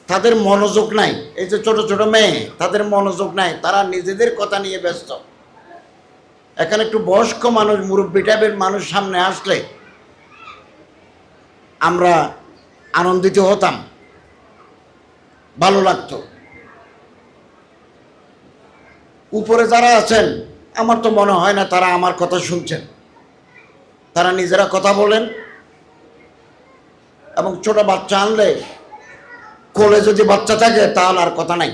তাদের মনোযোগ নাই। এই যে ছোট ছোট মেয়ে, তাদের মনোযোগ নাই, তারা নিজেদের কথা নিয়ে ব্যস্ত। এখানে একটু বয়স্ক মানুষ, মুরব্বী টাইপের মানুষ সামনে আসলে আমরা আনন্দিত হতাম, ভালো লাগতো। উপরে যারা আছেন, আমার তো মনে হয় না তারা আমার কথা শুনছেন। তারা নিজেরা কথা বলেন, এবং ছোট বাচ্চা আনলে কোলে যদি বাচ্চা থাকে তাহলে আর কথা নাই।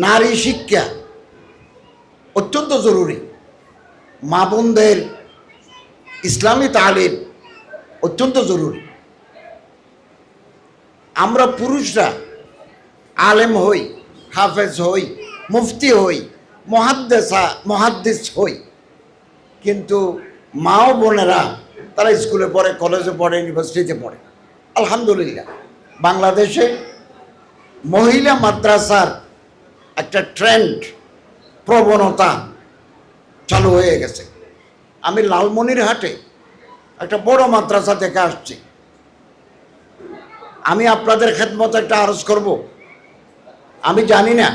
নারী শিক্ষা অত্যন্ত জরুরি। মা বোনদের ইসলামী তালিম অত্যন্ত জরুরি। আমরা পুরুষরা আলেম হই, হাফেজ হই, মুফতি হই, মহাদ্দিস হই, কিন্তু মা ও বোনেরা তারা স্কুলে পড়ে, কলেজে পড়ে, ইউনিভার্সিটিতে পড়ে। আলহামদুলিল্লাহ, বাংলাদেশে মহিলা মাদ্রাসার একটা ট্রেন্ড, প্রবণতা চালু হয়ে গেছে। আমি লালমনিরহাটে একটা বড় মাদ্রাসা দেখে আসছি। আমি আপনাদের খেদমতে একটা আরজ করব। আমি জানি না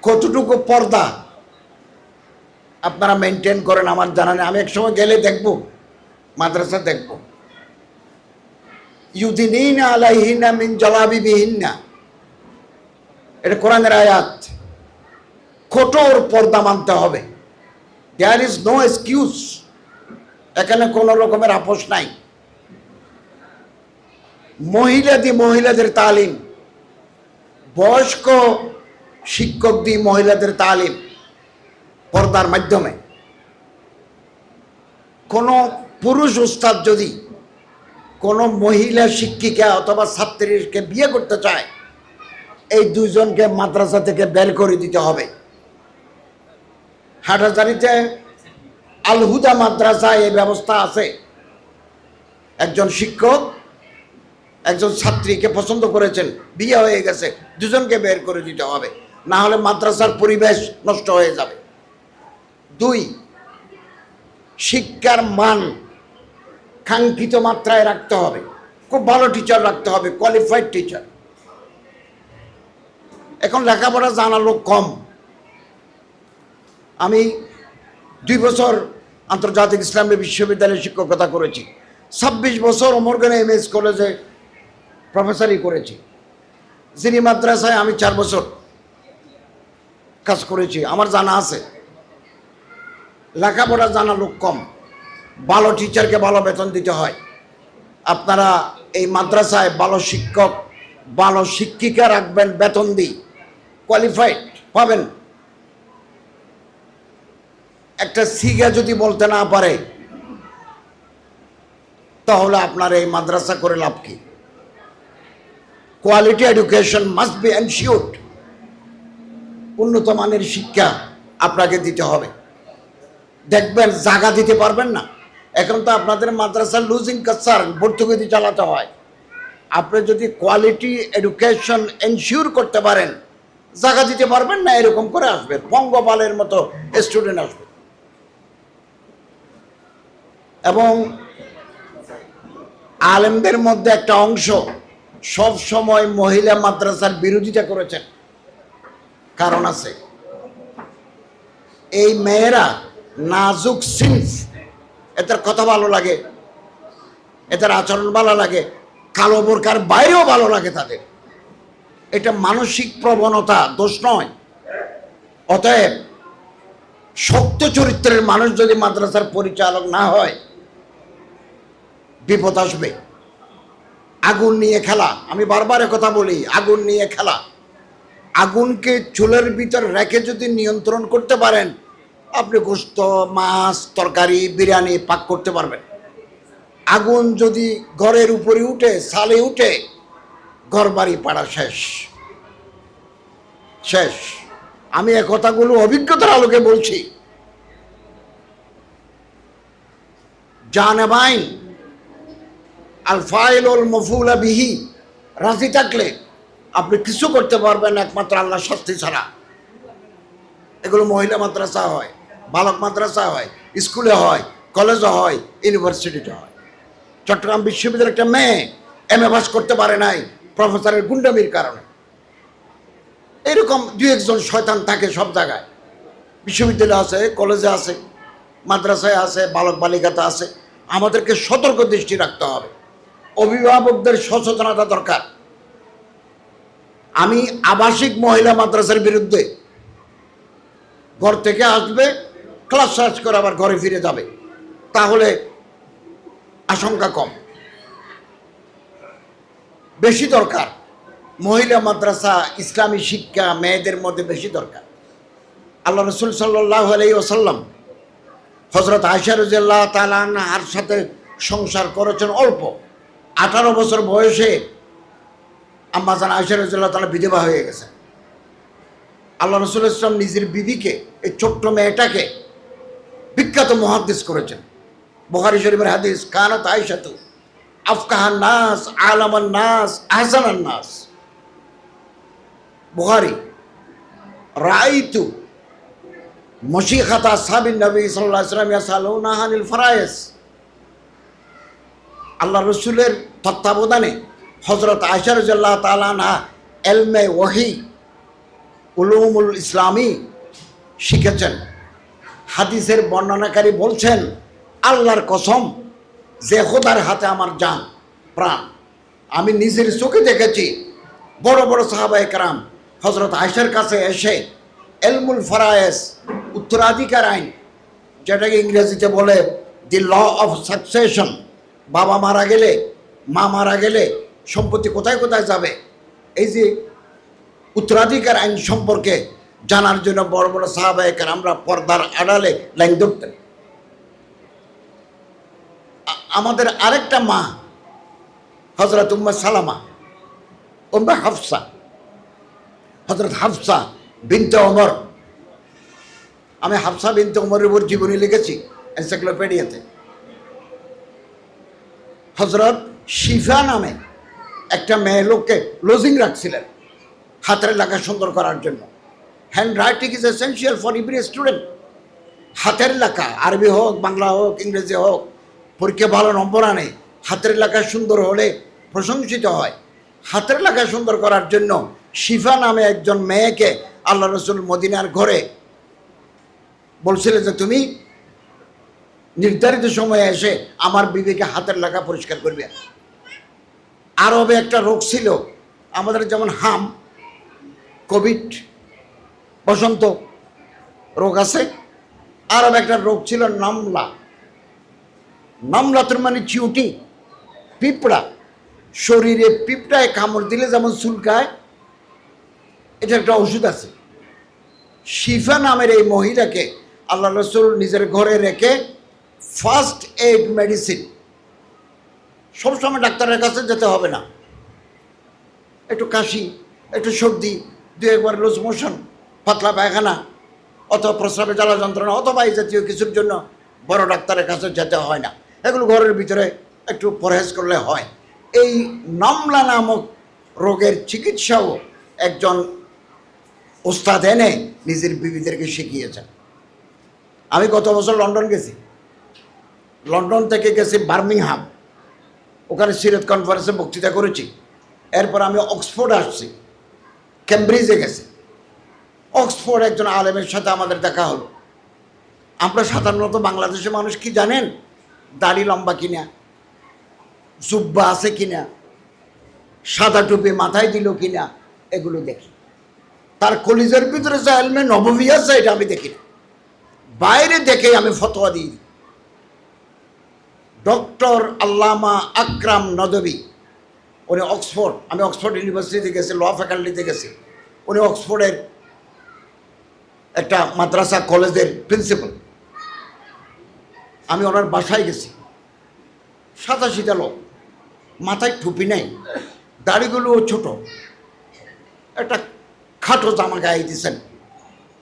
কতটুকু পর্দা আপনারা মেনটেন করেন, আমার জানা নেই। আমি একসময় গেলে দেখব, মাদ্রাসা দেখব, ইউদিনিনা আলাইহিনা মিন জালাবিবিহিন্না, এটা কোরআনের আয়াত। কঠোর পর্দা মানতে হবে। There is no excuse. এখানে কোনো রকমের আপোষ নাই। মহিলাদের তালিম, বয়স্ক শিক্ষক দিয়ে মহিলাদের তালিম পর্দার মাধ্যমে। কোনো পুরুষ উস্তাদ যদি কোনো মহিলা শিক্ষিকা অথবা ছাত্রীকে বিয়ে করতে চায়, এই দুইজনকে মাদ্রাসা থেকে বের করে দিতে হবে। হাটহাজারীতে আল হুদা মাদ্রাসায় এই ব্যবস্থা আছে। একজন শিক্ষক একজন ছাত্রীকে পছন্দ করেছেন, বিয়ে হয়ে গেছে, দুজনকে বের করে দিতে হবে, না হলে মাদ্রাসার পরিবেশ নষ্ট হয়ে যাবে। 2, শিক্ষার মান কাঙ্ক্ষিত মাত্রায় রাখতে হবে। খুব ভালো টিচার রাখতে হবে, কোয়ালিফাইড টিচার। এখন লেখাপড়া জানা লোক কম। আমি 2 বছর আন্তর্জাতিক ইসলামী বিশ্ববিদ্যালয়ে শিক্ষকতা করেছি। 26 বছর ওমরগঞ্জ এমএস কলেজে প্রফেসরি করেছি। যিনি মাদ্রাসায় আমি 4 বছর কাজ করেছি। আমার জানা আছে। লেখাপড়া জানা লোক কম। ভালো টিচারকে ভালো বেতন দিতে হয়। আপনারা এই মাদ্রাসায় ভালো শিক্ষক, ভালো শিক্ষিকা রাখবেন, বেতন দিই, কোয়ালিফাইড পাবেন। একটা সিগা যদি বলতে না পারে, তাহলে আপনার এই মাদ্রাসা করে লাভ কি? Quality education must be ensured. উন্নত মানের শিক্ষা আপনাকে দিতে হবে। দেখবেন জায়গা দিতে পারবেন না। এখন তো আপনাদের মাদ্রাসা লুজিং কালচার, ভর্তুকি চালাতে হয়। আপনি যদি কোয়ালিটি এডুকেশন এনশিওর করতে পারেন, জায়গা দিতে পারবেন না, এরকম করে আসবে, পঙ্গপালের মতো স্টুডেন্ট আসবে। এবং আলেমদের মধ্যে একটা অংশ সব সময় মহিলা মাদ্রাসার বিরোধিতা করেছেন। কারণ আছে, এই মেয়েরা নাজুক সিনফ, এদের কথা ভালো লাগে, এদের আচরণ ভালো লাগে, কালো বোরকার বাইরেও ভালো লাগে তাদের। এটা মানসিক প্রবণতা, দোষ নয়। অতএব শক্ত চরিত্রের মানুষ যদি মাদ্রাসার পরিচালক না হয়, বিপদ আসবে। আগুন নিয়ে খেলা, আমি বারবার কথা বলি, আগুন নিয়ে খেলা। আগুনকে চুলের ভিতর রেখে যদি নিয়ন্ত্রণ করতে পারেন, আপনি গোশত, মাছ, তরকারি, বিরিয়ানি পাক করতে পারবেন। আগুন যদি ঘরের উপরে উঠে, ছালে উঠে, ঘর বাড়ি পাড়া শেষ শেষ। আমি এ কথাগুলো অভিজ্ঞতার আলোকে বলছি। জানেবাইন আল ফাইলুল মফুলা বিহি, রাজি থাকলে আপনি কিছু করতে পারবেন একমাত্র আল্লাহর শাস্তি ছাড়া। এগুলো মহিলা মাদ্রাসা হয়, বালক মাদ্রাসা হয়, স্কুলে হয়, কলেজে হয়, ইউনিভার্সিটিতে হয়। চট্টগ্রাম বিশ্ববিদ্যালয়ের একটা মেয়ে এমএ পাস করতে পারে নাই প্রফেসরের গুন্ডামির কারণে। এরকম দু একজন শয়তান থাকে সব জায়গায়, বিশ্ববিদ্যালয়ে আছে, কলেজে আছে, মাদ্রাসায় আছে, বালক বালিকাতে আছে। আমাদেরকে সতর্ক দৃষ্টি রাখতে হবে, অভিভাবকদের সচেতনতা দরকার। আমি আবাসিক মহিলা মাদ্রাসার বিরুদ্ধে। ঘর থেকে আসবে, ক্লাস শেষ করে আবার ঘরে ফিরে যাবে, তাহলে আশঙ্কা কম। বেশি দরকার মহিলা মাদ্রাসা, ইসলামী শিক্ষা মেয়েদের মধ্যে বেশি দরকার। আল্লাহ রসুল সাল্লাল্লাহু আলাইহি ওয়াসাল্লাম হযরত আয়েশা রাদিয়াল্লাহু তাআলা আনহার সাথে সংসার করেছেন অল্প। 18 বছর বয়সে আম্মা জান আয়েশা রাদিয়াল্লাহু তাআলা বিধবা হয়ে গেছে। আল্লাহ রসুল ইসলাম নিজের বিবিকে, এই ছোট্ট মেয়েটাকে বিখ্যাত মুহাদ্দিস করেছেন। বুখারী শরীফের হাদিস, কানাত আয়েশাতু আফকাহান নাস, আলামান নাস, আহসানান নাস। বুখারী, রাআইতু মশিখাতা আসহাবিন নবী সাল্লাল্লাহু আলাইহি ওয়াসাল্লাম ইয়াসালুনা আনিল ফারায়েস। আল্লাহ রসুলের তত্ত্বাবধানে হযরত আয়েশা রাদিয়াল্লাহু তাআলা আনহা ইলমে ওহী, উলুমুল ইসলামী শিখেছেন। হাদিসের বর্ণনাকারী বলছেন, আল্লাহর কসম, যে খোদার হাতে আমার জান প্রাণ, আমি নিজের চোখে দেখেছি বড় বড় সাহাবায়ে কেরাম হযরত আয়েশার কাছে এসে ইলমুল ফারায়েস, উত্তরাধিকার আইন, যেটাকে ইংরেজিতে বলে দি ল অফ সাকসেশন, বাবা মারা গেলে, মা মারা গেলে সম্পত্তি কোথায় কোথায় যাবে, এই যে উত্তরাধিকার আইন সম্পর্কে জানার জন্য বড় বড় সাহাবায়ে কেরামরা পর্দার আড়ালে লাইন ধরতেন। আমাদের আরেকটা মা হযরত উম্মে সালামা, উম্মে হাফসা, হযরত হাফসা বিনতে ওমর। আমি হাফসা বিনতে ওমরের উপর জীবনী লিখেছি এনসাইক্লোপিডিয়াতে। হযরত শিফা নামে একটা মেয়ে লোককে লজিং রাখছিলেন হাতের লেখা সুন্দর করার জন্য। Hand writing is essential for every student. হাতের লেখা, আরবি হোক, বাংলা হোক, ইংরেজি হোক, পরীক্ষা ভালো নম্বর আনে, হাতের লেখা সুন্দর হলে প্রশংসিত হয়। হাতের লেখা সুন্দর করার জন্য শিফা নামে একজন মেয়েকে আল্লাহ রসুল মদিনার ঘরে বলছিলেন যে তুমি নির্ধারিত সময়ে এসে আমার বিবিকে হাতের লেখা পরিষ্কার করবে। আরবে একটা রোগ ছিল, আমাদের যেমন হাম, কোভিড, বসন্ত রোগ আছে, আরবে একটা রোগ ছিল নামলা। নামলাতুর মানে চিউটি, পিঁপড়া। শরীরে পিঁপড়ায় কামড় দিলে যেমন চুলকায়, এটা একটা ওষুধ আছে। শিফা নামের এই মহিলাকে আল্লাহ রসুল নিজের ঘরে রেখে ফার্স্ট এইড মেডিসিন, সবসময় ডাক্তারের কাছে যেতে হবে না, একটু কাশি, একটু সর্দি, দু একবার লুজ মোশন, পাতলা পায়খানা, অথবা প্রস্রাবে জ্বালা যন্ত্রণা, অথবা এই জাতীয় কিছুর জন্য বড় ডাক্তারের কাছে যেতে হয় না, এগুলো ঘরের ভিতরে একটু পরহেজ করলে হয়। এই নামলা নামক রোগের চিকিৎসাও একজন ওস্তাদ এনে নিজের বিবিদেরকে শিখিয়েছেন। আমি গত বছর লন্ডন গেছি, লন্ডন থেকে গেছি বার্মিংহাম, ওখানে সিরাত কনফারেন্সে বক্তৃতা করেছি। এরপর আমি অক্সফোর্ড আসছি, কেমব্রিজে গেছি। অক্সফোর্ড একজন আলেমের সাথে আমাদের দেখা হলো। আমরা সাধারণত বাংলাদেশের মানুষ কি জানেন, দাড়ি লম্বা কিনা, জুব্বা আছে কিনা, সাদা টুপি মাথায় দিল কিনা, এগুলো দেখি। তার কলিজের ভিতরে যে এলমে নববী আছে এটা আমি দেখি না, বাইরে দেখে আমি ফতোয়া দিই। ডক্টর আল্লামা আকরাম নদভী, উনি অক্সফোর্ড, আমি অক্সফোর্ড ইউনিভার্সিটিতে গেছি, ল ফ্যাকাল্টিতে গেছি। উনি অক্সফোর্ডের একটা মাদ্রাসা কলেজের প্রিন্সিপাল। আমি ওনার বাসায় গেছি, সাদা সিধা লোক, মাথায় টুপি নেই, দাড়িগুলোও ছোট, একটা খাটো জামা গায়ে দিয়েছেন।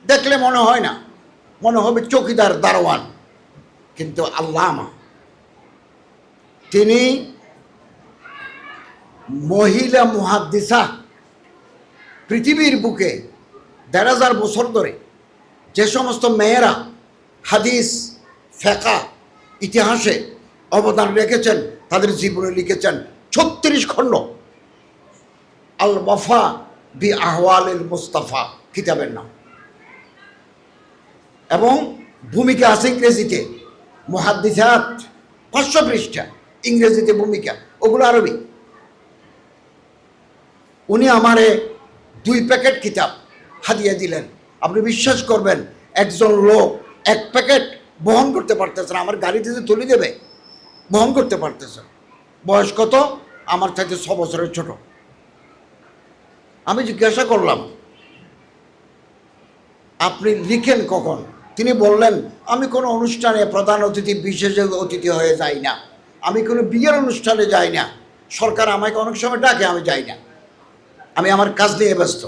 দেখলে মনে হয় না, মনে হবে চৌকিদার, দারোয়ান, কিন্তু আল্লামা। তিনি মহিলা মুহাদ্দিসা, পৃথিবীর বুকে ১,৫০০ বছর ধরে যে সমস্ত মেয়েরা হাদিস, ফিকহ, ইতিহাসে অবদান রেখেছেন, তাদের জীবনে লিখেছেন 36 খণ্ড, আল ওয়াফা বি আহওয়ালিল মুস্তাফা কিতাবের নাম। এবং ভূমিকা আছে ইংরেজিতে, মুহাদ্দিসাত 500 পৃষ্ঠা ইংরেজিতে ভূমিকা, ওগুলো আরবি। উনি আমারে 2 প্যাকেট কিতাব হাদিয়া দিলেন। আপনি বিশ্বাস করবেন, একজন লোক 1 প্যাকেট বহন করতে পারতেছে না, আমার গাড়িতে যে তুলে দেবে বহন করতে পারতেছে। বয়স কত? আমার থেকে 6 বছরের ছোট। আমি জিজ্ঞাসা করলাম, আপনি লিখেন কখন? তিনি বললেন, আমি কোনো অনুষ্ঠানে প্রধান অতিথি, বিশেষ অতিথি হয়ে যাই না, আমি কোনো বিয়ের অনুষ্ঠানে যাই না, সরকার আমাকে অনেক সময় ডাকে, আমি যাই না, আমি আমার কাজ নিয়ে ব্যস্ত।